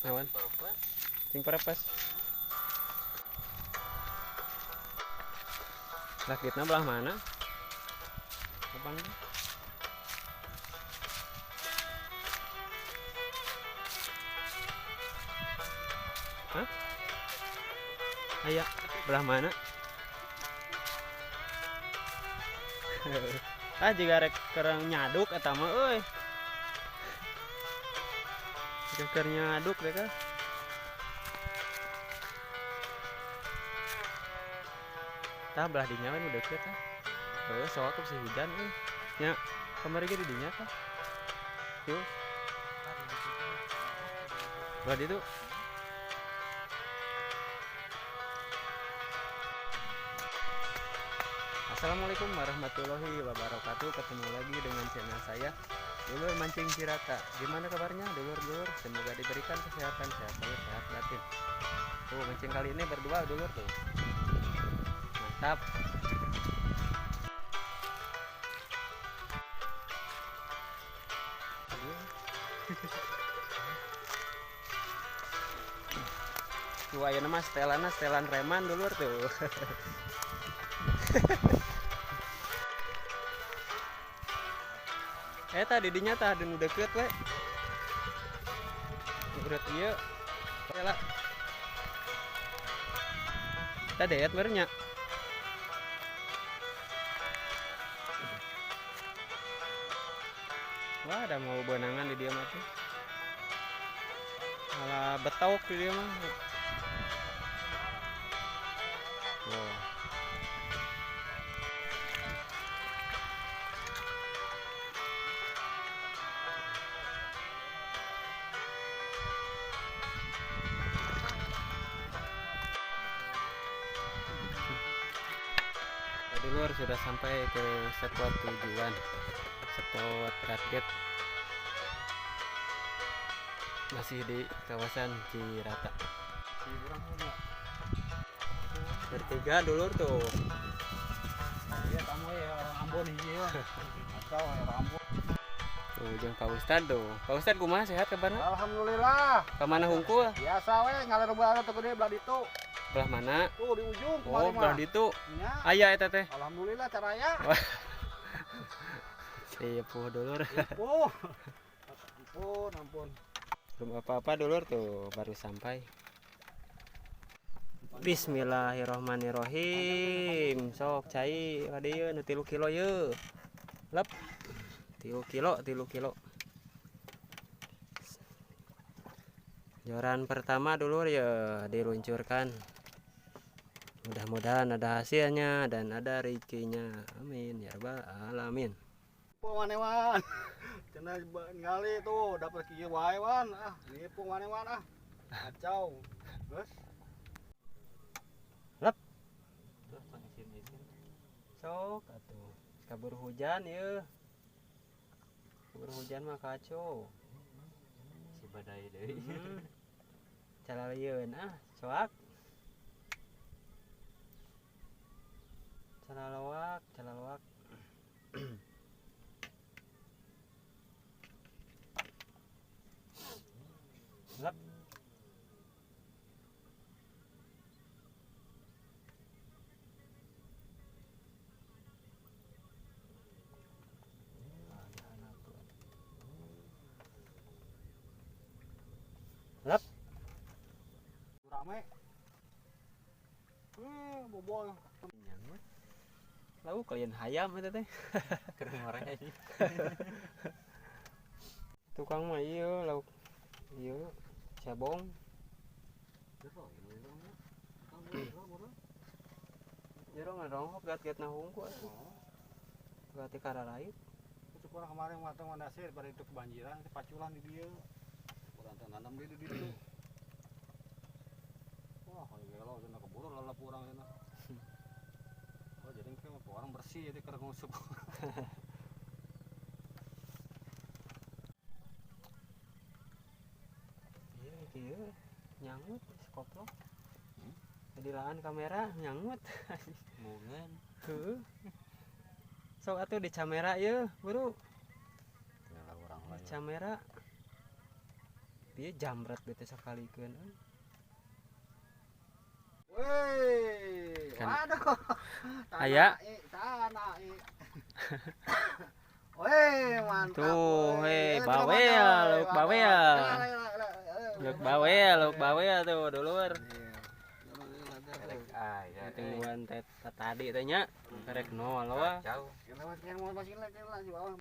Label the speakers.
Speaker 1: Awan. Cing perepes. Rakitna belah mana? Kapan? Hah? Aya belah mana? Ah juga rek kerang nyaduk eta mah euy. Keur nyaduk rek ah. Tah belah dinya kan udah deket tah. Heuh sok aku sih hujan euy. Nya kamari ge di dinya tah. Tuh. Belah ditu. Assalamualaikum warahmatullahi wabarakatuh. Ketemu lagi dengan channel saya Dulur Mancing Cirata. Gimana kabarnya dulur-dulur? Semoga diberikan kesehatan, sehat lahir, sehat batin. Tuh mancing kali ini berdua dulur tuh. Mantap. Tuh ayo nama setelan reman dulur tuh. Tadi dinya tah dan udah deket we. Udah ieu. Ela. Tadi deet merenya. Wah, ada mau benangan di dia mah tuh. Malah betauk di dia mah. Wow. Di luar sudah sampai ke spot tujuan, spot target masih di kawasan Cirata. Bertiga dulur tuh.
Speaker 2: Iya kamu ya orang Ambon ini ya. Atau orang Ambon.
Speaker 1: Tuh jeung Pak Ustad tuh. Pak Ustad kumaha sehat kabarna?
Speaker 2: Alhamdulillah.
Speaker 1: Ka mana hungkul?
Speaker 2: Biasa we ngalir bae teu gede belah ditu.
Speaker 1: Belah mana?
Speaker 2: Tuh di ujung
Speaker 1: Oh,
Speaker 2: kemari mah.
Speaker 1: belah ditu.
Speaker 2: Nya.
Speaker 1: Aya eta teh.
Speaker 2: Alhamdulillah caranya.
Speaker 1: Sepuh dulur.
Speaker 2: Oh. Ampun, ampun.
Speaker 1: Belum apa-apa dulur tuh, baru sampai. Bismillahirrohmanirrohim. Sok cai ka dieu nu 3 kilo ye. Lep. 3 kilo. Joran pertama dulur ya diluncurkan. Mudah-mudahan ada hasilnya dan ada rezekinya. Amin ya rabbal alamin.
Speaker 2: Pemanewan. Cenah ngali tuh dapat kieu wae wan. Ah, nipung manewan ah. Kacau. Geus.
Speaker 1: Lep. Terus pangisin-isin. Sok atuh. Kabur hujan ye. Kabur hujan mah kacau. Si badai deui. Calalieun ah, soak. Calalawak. Lep. Lep.
Speaker 2: Rame. Bobol.
Speaker 1: Nyangkut. Lalu kalian hayam eta teh. Keren marahnya sih. Tukang mah ieu lauk ieu cabong. Jero ngadongok gat-gatna hungkul atuh. Gati kararaib.
Speaker 2: Itu kurang kemarin mah teh mandasir pada itu kebanjiran paculan di dieu. Urang teh nanam di dieu. Wah, gelo cenah keburu lalap urang cenah. Oh, jadi kayak orang bersih jadi keur ngusuk.
Speaker 1: Iya, nyangut koplok. Di lahan kamera nyangut. Mungan. Heuh. Sok atuh di kamera ieu, buru.
Speaker 2: Ya orang lain.
Speaker 1: Kamera. pieu jamret bete sakalikeun.
Speaker 2: Weh,
Speaker 1: Kan.
Speaker 2: waduh.
Speaker 1: Aya.
Speaker 2: Tanah. Weh, mantap.
Speaker 1: Tuh,
Speaker 2: weh.
Speaker 1: bawel, luk bawel. Luk bawel tuh dulur.
Speaker 3: Aya
Speaker 1: Tungguan tadi teh nya. Karek nol wah.
Speaker 3: jauh.
Speaker 2: Yang mau masukin lagi lah di bawah.